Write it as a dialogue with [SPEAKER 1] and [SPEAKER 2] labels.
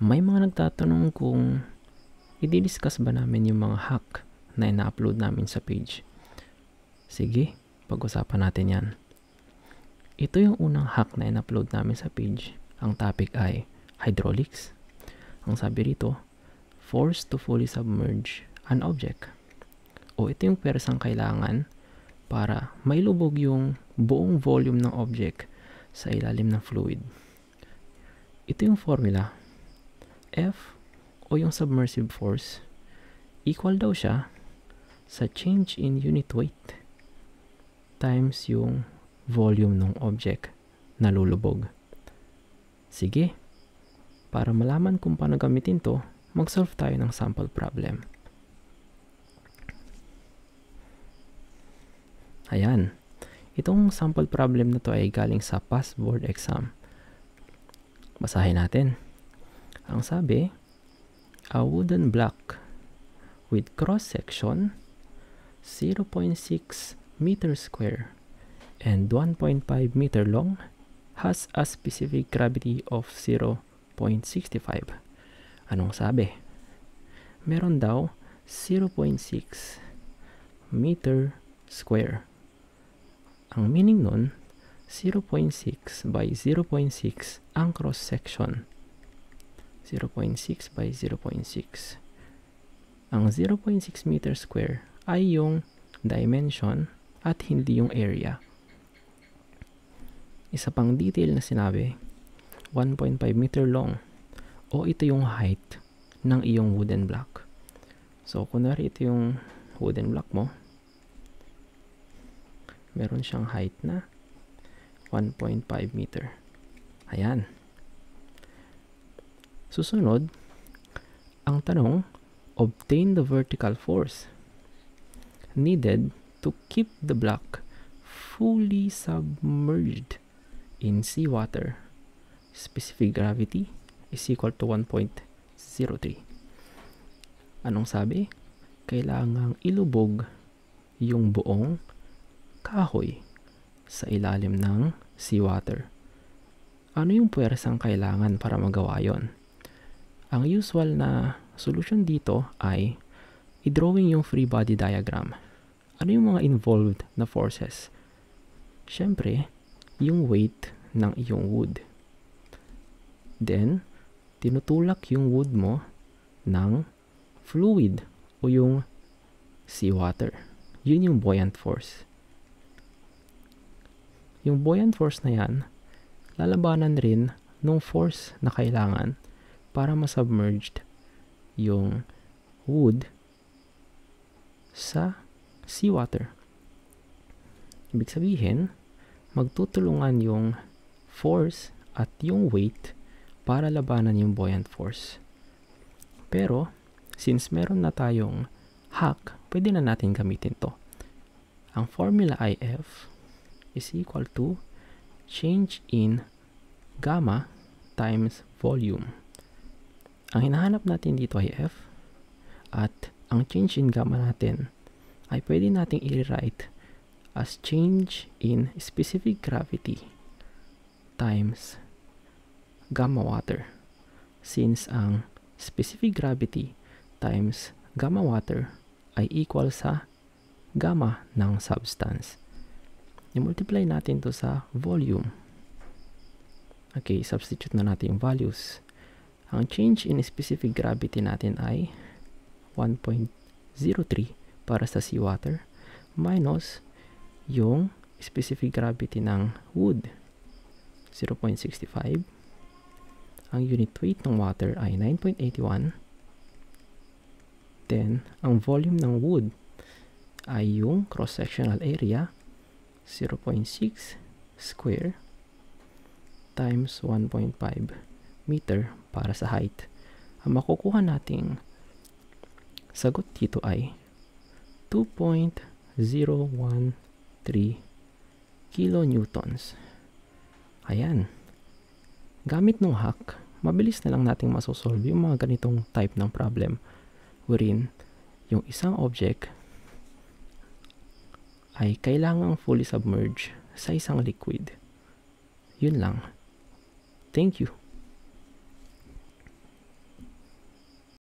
[SPEAKER 1] May mga nagtatanong kung i-discuss ba namin yung mga hack na ina-upload namin sa page. Sige, pag-usapan natin yan. Ito yung unang hack na ina-upload namin sa page. Ang topic ay hydraulics. Ang sabi rito, force to fully submerge an object. O ito yung pwersang kailangan para mailubog yung buong volume ng object sa ilalim ng fluid. Ito yung formula. F o yung submersive force equal daw siya sa change in unit weight times yung volume ng object na lulubog. Sige, para malaman kung paano gamitin to, mag-solve tayo ng sample problem. Ayan, itong sample problem na to ay galing sa past board exam. Basahin natin. Ang sabi, a wooden block with cross-section 0.6 meter square and 1.5 meter long has a specific gravity of 0.65. Anong sabi? Meron daw 0.6 meter square. Ang meaning nun, 0.6 by 0.6 ang cross-section. 0.6 by 0.6. Ang 0.6 meter square ay yung dimension at hindi yung area. Isa pang detail na sinabi, 1.5 meter long o ito yung height ng iyong wooden block. So, kunwari ito yung wooden block mo, meron siyang height na 1.5 meter. Ayan. Susunod, ang tanong, obtain the vertical force needed to keep the block fully submerged in seawater. Specific gravity is equal to 1.03. Anong sabi? Kailangang ilubog yung buong kahoy sa ilalim ng seawater. Ano yung puwersang kailangan para magawa yon? Ang usual na solution dito ay i-drawing yung free body diagram. Ano yung mga involved na forces? Siyempre, yung weight ng iyong wood. Then, tinutulak yung wood mo ng fluid o yung seawater. Yun yung buoyant force. Yung buoyant force na yan, lalabanan rin nung force na kailangan para masubmerged yung wood sa seawater. Ibig sabihin, magtutulungan yung force at yung weight para labanan yung buoyant force. Pero, since meron na tayong hack, pwede na natin gamitin to. Ang formula ay F is equal to change in gamma times volume. Ang hinahanap natin dito ay F at ang change in gamma natin ay pwede nating i-write as change in specific gravity times gamma water. Since ang specific gravity times gamma water ay equal sa gamma ng substance. I-multiply natin to sa volume. Okay, substitute na natin yung values. Ang change in specific gravity natin ay 1.03 para sa seawater minus yung specific gravity ng wood, 0.65. Ang unit weight ng water ay 9.81. Then, ang volume ng wood ay yung cross-sectional area, 0.6 square times 1.5 meter para sa height. Ang makukuha nating sagot dito ay 2.013 kilonewtons. Ayan. Gamit ng hack, mabilis na lang nating masosolve yung mga ganitong type ng problem wherein yung isang object ay kailangang fully submerge sa isang liquid. Yun lang. Thank you.